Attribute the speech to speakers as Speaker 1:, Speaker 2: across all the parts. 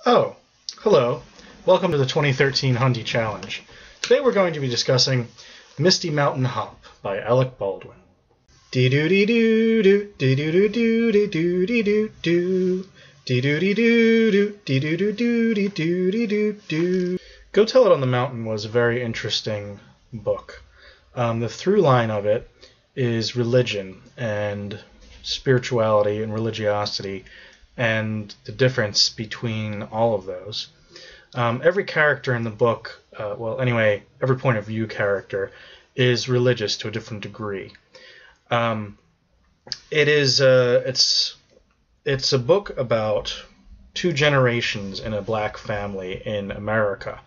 Speaker 1: Oh, hello. Welcome to the 2013 Hundie Challenge. Today we're going to be discussing Misty Mountain Hop by Alec Baldwin. Dee-doo-dee-doo-doo, dee-doo-dee-doo-dee-doo-dee-doo-doo, dee-doo-dee-doo-doo, dee-doo-dee-doo-dee-doo-dee-doo. Go Tell It on the Mountain was a very interesting book. The through line of it is religion and spirituality and religiosity, and the difference between all of those. Every character in the book, every point of view character is religious to a different degree. It's a book about two generations in a black family in America,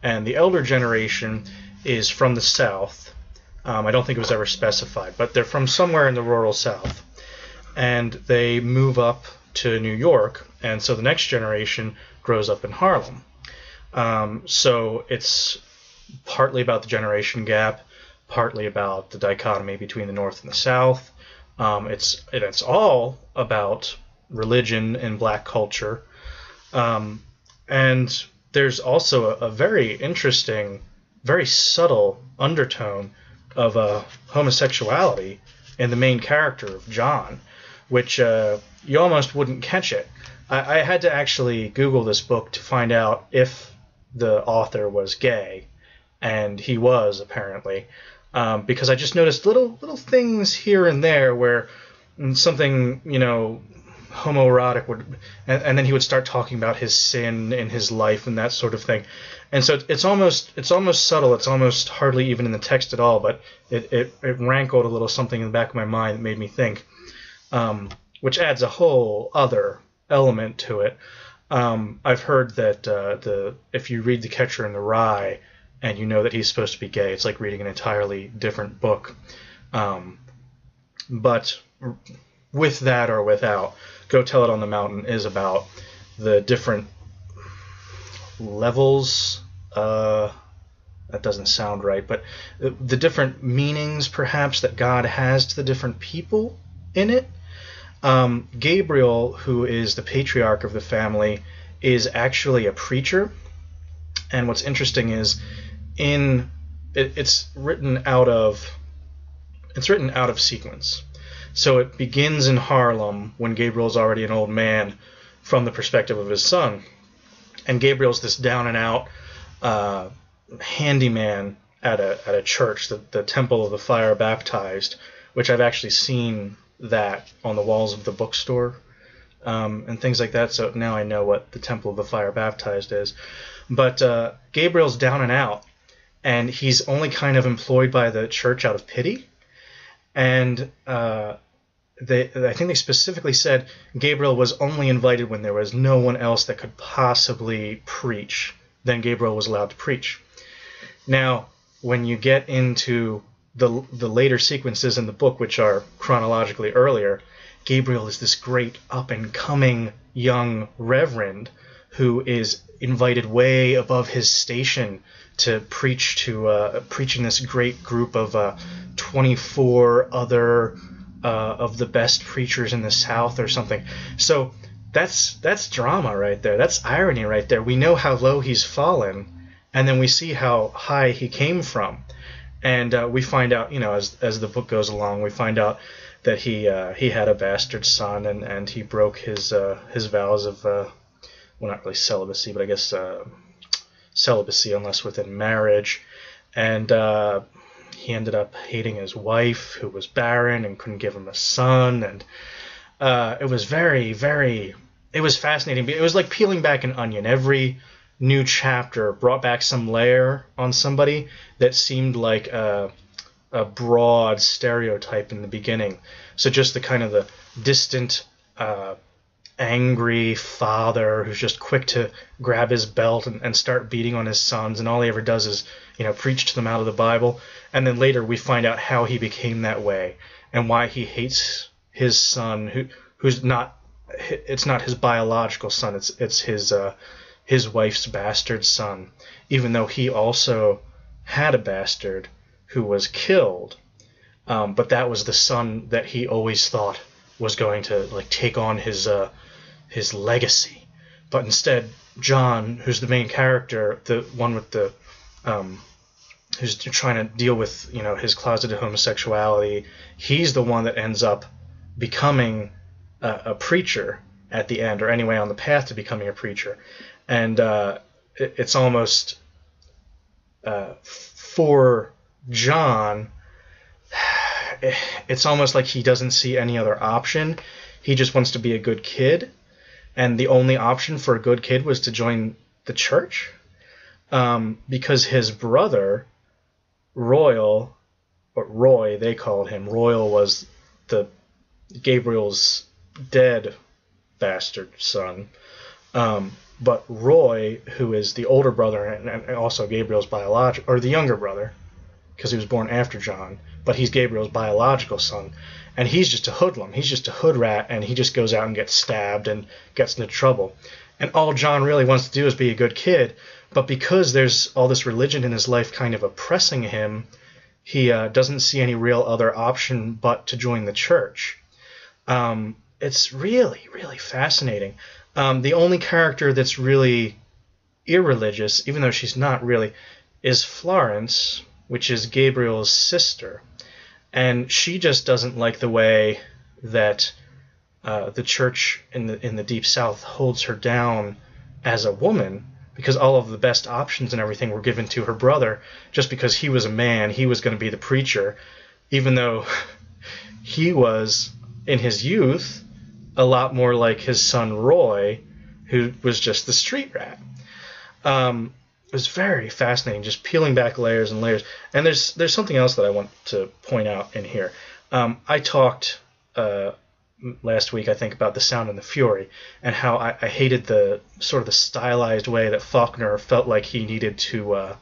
Speaker 1: and the elder generation is from the South. I don't think it was ever specified, but they're from somewhere in the rural South, and they move up to New York, and so the next generation grows up in Harlem. So it's partly about the generation gap, partly about the dichotomy between the North and the South. It's all about religion and black culture. And there's also a very interesting, very subtle undertone of homosexuality in the main character of John, which you almost wouldn't catch it. I had to actually Google this book to find out if the author was gay, and he was, apparently, because I just noticed little things here and there where something, homoerotic would, and then he would start talking about his sin in his life and that sort of thing. And so it's almost subtle. It's almost hardly even in the text at all, but it rankled a little something in the back of my mind that made me think, which adds a whole other element to it. I've heard that if you read The Catcher in the Rye and you know that he's supposed to be gay, it's like reading an entirely different book. But with that or without, Go Tell It on the Mountain is about the different levels. That doesn't sound right, but the different meanings, perhaps, that God has to the different people in it. Gabriel, who is the patriarch of the family, is actually a preacher. And what's interesting is it's written out of sequence. So it begins in Harlem when Gabriel's already an old man from the perspective of his son. And Gabriel's this down and out handyman at a church, the Temple of the Fire Baptized, which I've actually seen that on the walls of the bookstore and things like that. So now I know what the Temple of the Fire Baptized is. But Gabriel's down and out, and he's only kind of employed by the church out of pity. And I think they specifically said Gabriel was only invited when there was no one else that could possibly preach. Then Gabriel was allowed to preach. Now, when you get into the later sequences in the book, which are chronologically earlier, Gabriel is this great up-and-coming young reverend who is invited way above his station to preach preaching this great group of 24 other of the best preachers in the South or something. So that's drama right there. That's irony right there. We know how low he's fallen, and then we see how high he came from. And we find out, as the book goes along, we find out that he had a bastard son, and he broke his vows of, not really celibacy, but I guess celibacy unless within marriage. And he ended up hating his wife, who was barren and couldn't give him a son. And it was it was fascinating. It was like peeling back an onion. Every new chapter brought back some layer on somebody that seemed like a broad stereotype in the beginning. So just the kind of the distant, angry father who's just quick to grab his belt and start beating on his sons, and all he ever does is, preach to them out of the Bible. And then later we find out how he became that way and why he hates his son, who's not, it's not his biological son, it's his wife's bastard son, even though he also had a bastard who was killed. But that was the son that he always thought was going to take on his legacy. But instead, John, who's the main character, the one with the who's trying to deal with, his closeted homosexuality, he's the one that ends up becoming a preacher at the end, or anyway on the path to becoming a preacher. And it's almost for John, it's almost like he doesn't see any other option. He just wants to be a good kid, and the only option for a good kid was to join the church, because his brother Roy, they called him. Royal was Gabriel's dead bastard son. But Roy, who is the older brother and also Gabriel's or the younger brother, because he was born after John, but he's Gabriel's biological son, and he's just a hoodlum. He's just a hood rat, and he just goes out and gets stabbed and gets into trouble. And all John really wants to do is be a good kid, but because there's all this religion in his life kind of oppressing him, he doesn't see any real other option but to join the church. It's really, really fascinating. The only character that's really irreligious, even though she's not really, is Florence, which is Gabriel's sister. And she just doesn't like the way that the church in the Deep South holds her down as a woman, because all of the best options and everything were given to her brother. Just because he was a man, he was going to be the preacher, even though he was, in his youth, a lot more like his son Roy, who was just the street rat. It was very fascinating, just peeling back layers and layers. And there's something else that I want to point out in here. I talked last week, I think, about The Sound and the Fury, and how I hated the sort of the stylized way that Faulkner felt like he needed to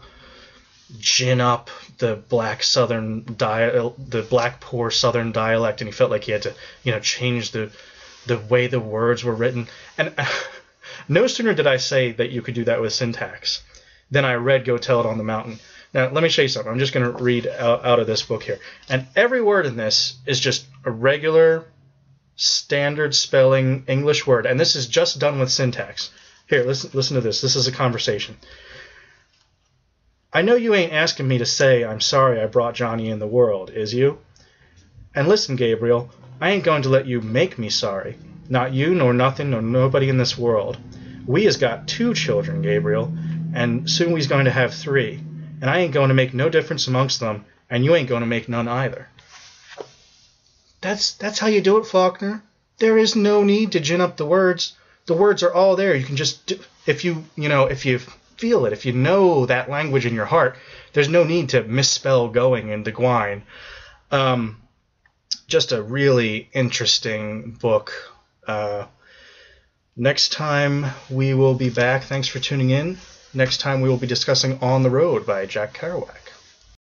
Speaker 1: gin up the black poor Southern dialect, and he felt like he had to, change the way the words were written. And no sooner did I say that you could do that with syntax than I read Go Tell It on the Mountain. Now, let me show you something. I'm just going to read out of this book here. And every word in this is just a regular, standard spelling English word. And this is just done with syntax. Here, listen to this. This is a conversation. I know you ain't asking me to say I'm sorry I brought Johnny in the world, is you? And listen, Gabriel, I ain't going to let you make me sorry. Not you, nor nothing, nor nobody in this world. We has got 2 children, Gabriel, and soon we's going to have 3. And I ain't going to make no difference amongst them, and you ain't going to make none either. That's how you do it, Faulkner. There is no need to gin up the words. The words are all there. You can just do, if you feel it, if you know that language in your heart, there's no need to misspell going and decline. Just a really interesting book. Next time we will be back. Thanks for tuning in. Next time we will be discussing On the Road by Jack Kerouac.